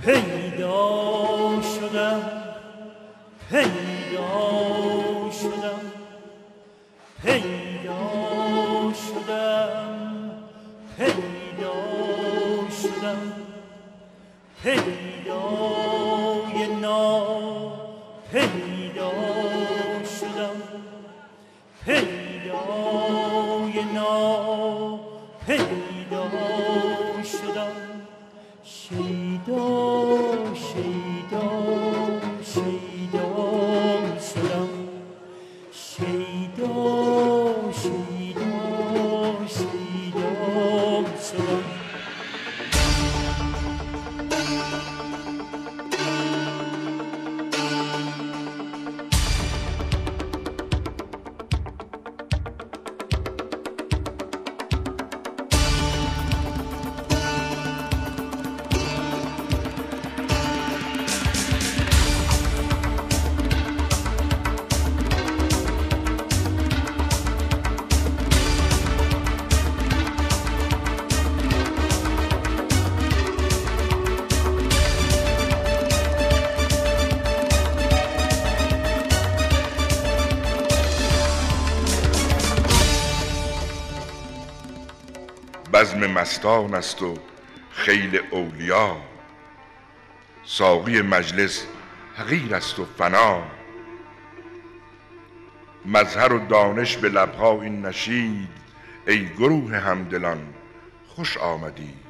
پیدا شدم پیدا شدم پیدا شدم پیدا شدم پیدای پیدا شدم پیدای پیدا شدم شیدا شیدا شیدا شدم شیدا شیدا شیدا شدم بزم مستان است و خیل اولیا، ساقی مجلس حقیر است و فنا. مظهر و دانش به لبها این نشید، ای گروه همدلان خوش آمدید.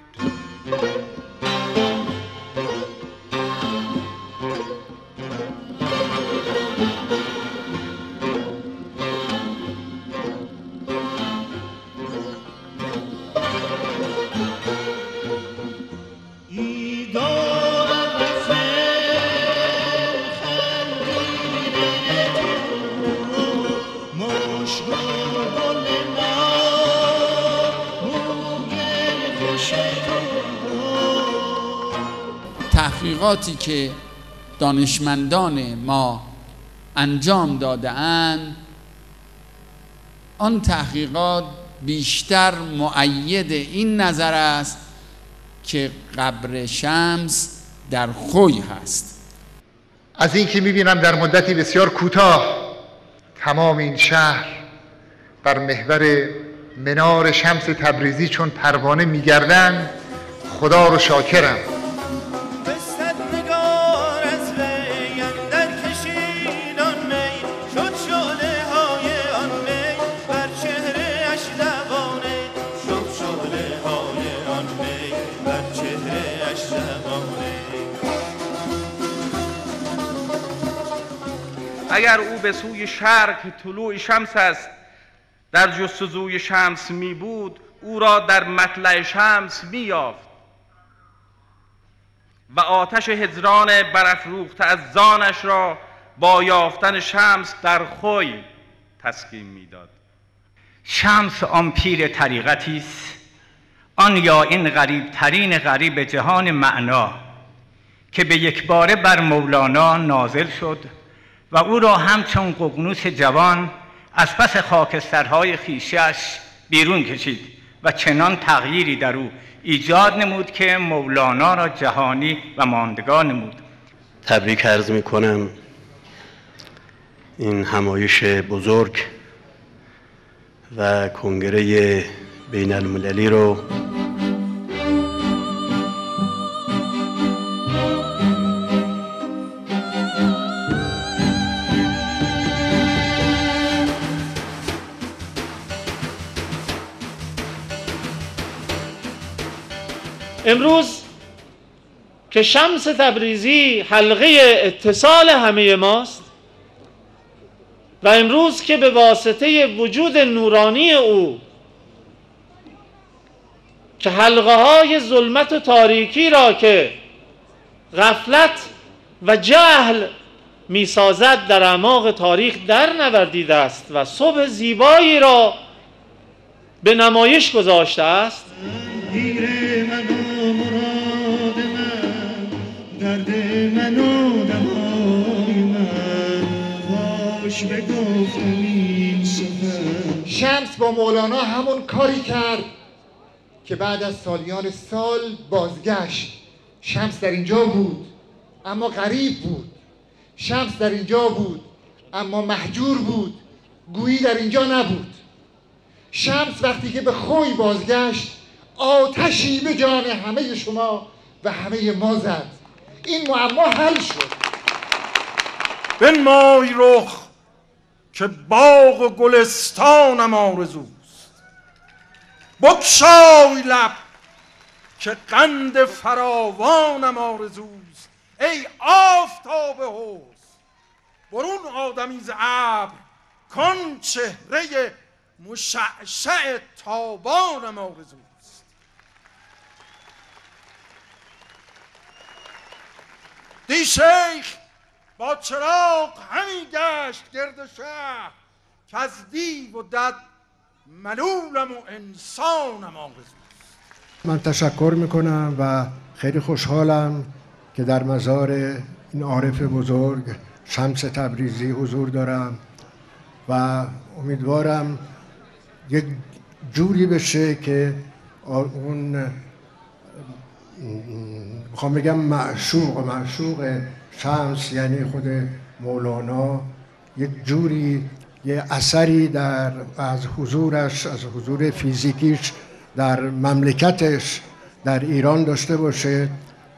تحقیقاتی که دانشمندان ما انجام داده‌اند، آن تحقیقات بیشتر مؤید این نظر است که قبر شمس در خوی هست. از این که می‌بینم در مدتی بسیار کوتاه تمام این شهر بر محور منار شمس تبریزی چون پروانه می‌گردند، خدا رو شاکرم. اگر او به سوی شرق طلوع شمس است، در جستجوی شمس می بود، او را در مطلع شمس می یافت و آتش هجران برافروخته از جانش را با یافتن شمس در خوی تسکین می داد. شمس آن پیر طریقتی است، آن یا این غریب ترین غریب جهان معنا که به یک باره بر مولانا نازل شد و او را همچون ققنوس جوان از پس خاکسترهای خویشش بیرون کشید و چنان تغییری در او ایجاد نمود که مولانا را جهانی و ماندگار نمود. تبریک عرض می کنم این همایش بزرگ و کنگره بین المللی رو امروز که شمس تبریزی حلقه اتصال همه ماست و امروز که به واسطه وجود نورانی او که حلقه های ظلمت و تاریکی را که غفلت و جهل می سازد در اعماق تاریخ در نوردیده است و صبح زیبایی را به نمایش گذاشته است. درد من و دمای من باش بگفتم این سفر. شمس با مولانا همون کاری کرد که بعد از سالیان سال بازگشت. شمس در اینجا بود اما غریب بود. شمس در اینجا بود اما مهجور بود، گویی در اینجا نبود. شمس وقتی که به خوی بازگشت آتشی به جان همه شما و همه ما زد. این معما حل شد. بنمای رخ که باغ و گلستانم آرزوست، بگشای لب که قند فراوانم آرزوست. ای آفتاب حسن برون آدمی ز ابر، کان چهره مشعشع تابانم آرزوست. دی شیخ با چراغ همی گشت گرد شهر، که از دیو و دد ملولم و انسانم آرزوست. من تشکر میکنم و خیلی خوشحالم که در مزار این عارف بزرگ شمس تبریزی حضور دارم و امیدوارم یک جوری بشه که اون میخوام بگم معشوق شمس یعنی خود مولانا یک جوری یه اثری از حضورش، از حضور فیزیکیش در مملکتش در ایران داشته باشه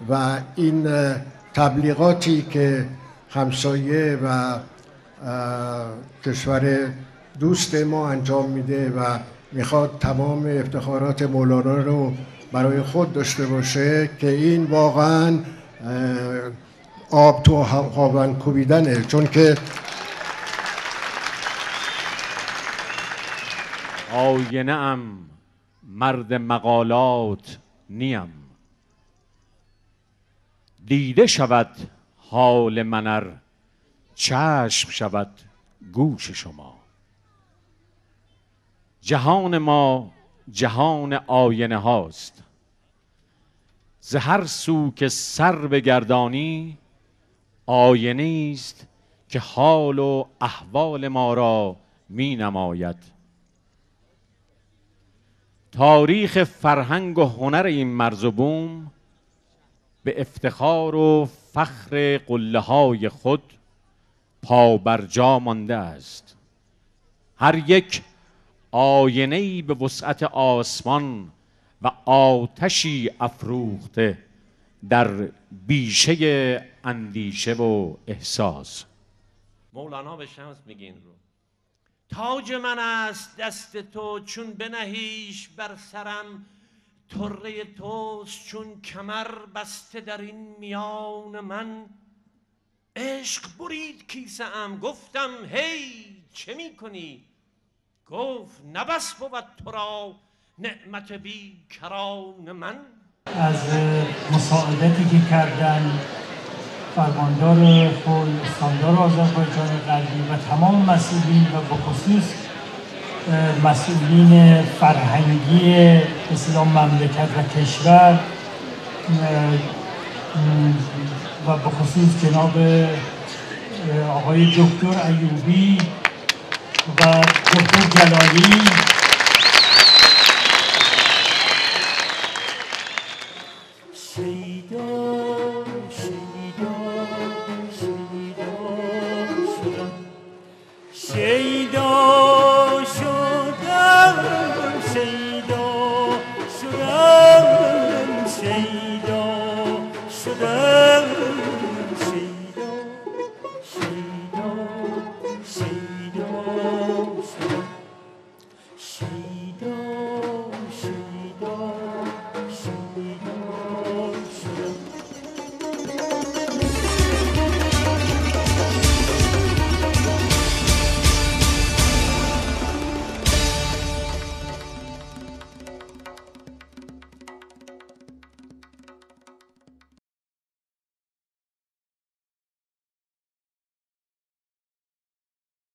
و این تبلیغاتی که همسایه و کشور دوست ما انجام میده و میخواد تمام افتخارات مولانا رو برای خود داشته باشه که این واقعا آب تو هاون کوبیدنه، چون که آینه ام مرد مقالات نیم، دیده شود حال من چشم شود گوش شما. جهان ما جهان آینه هاست، ز هر سو که سر بگردانی آینه است که حال و احوال ما را می نماید. تاریخ فرهنگ و هنر این مرز و بوم به افتخار و فخر قله های خود پابرجا مانده است. هر یک آینه‌ای به وسعت آسمان و آتشی افروخته در بیشه اندیشه و احساس. مولانا به شمس میگه این رو: تاج من است دست تو، چون بنهیش بر سرم، طره توست چون کمر بسته در این میان من. عشق برید کیسه ام، گفتم هی چه می کنی؟ گفت نبس بود تو را نعمت بی کران من. از مساعدتی که کردن فرماندار خوی، استاندار آذربایجان غربی و تمام مسئولین و بخصوص مسئولین فرهنگی اسلام مملکت و کشور و بخصوص جناب آقای دکتر ایوبی و دکتر جلالی